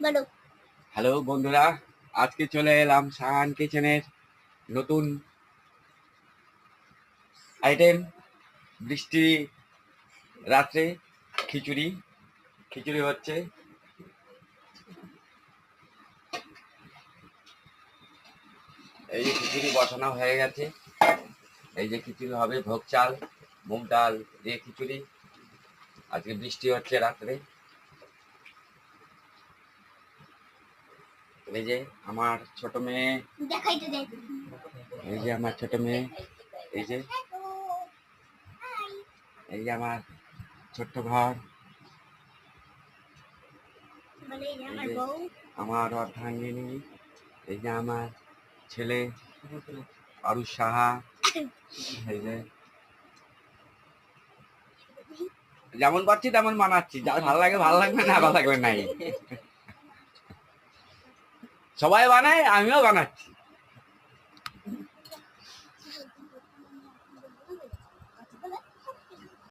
বলো। হ্যালো বন্ধুরা, আজকে চলে এলাম শাহান কিচেনের নতুন আইটেম। বৃষ্টি রাত্রে খিচুড়ি খিচুড়ি হচ্ছে। এই যে খিচুড়ি বসানো হয়ে গেছে। এই যে খিচুড়ি হবে ভোগ চাল মুগ ডাল দিয়ে খিচুড়ি। আজকে বৃষ্টি হচ্ছে রাত্রে। এই যে আমার ছোট মেয়ে, দেখাইতে দেখ। এই যে আমার ছোট মেয়ে, এই যে এই যে আমার ছোট্ট ঘর, বলে এই যে এই আমার যে বউ। আমার অর্ধাঙ্গিনী, এই যে আমার ছেলে আরুষ সাহা, এই যে যেমন পাচ্ছি তেমন মানাচ্ছি। যার ভালো লাগে ভালো লাগবে, না ভালো লাগবে নাই। সবাই বানায়, আমিও বানাচ্ছি।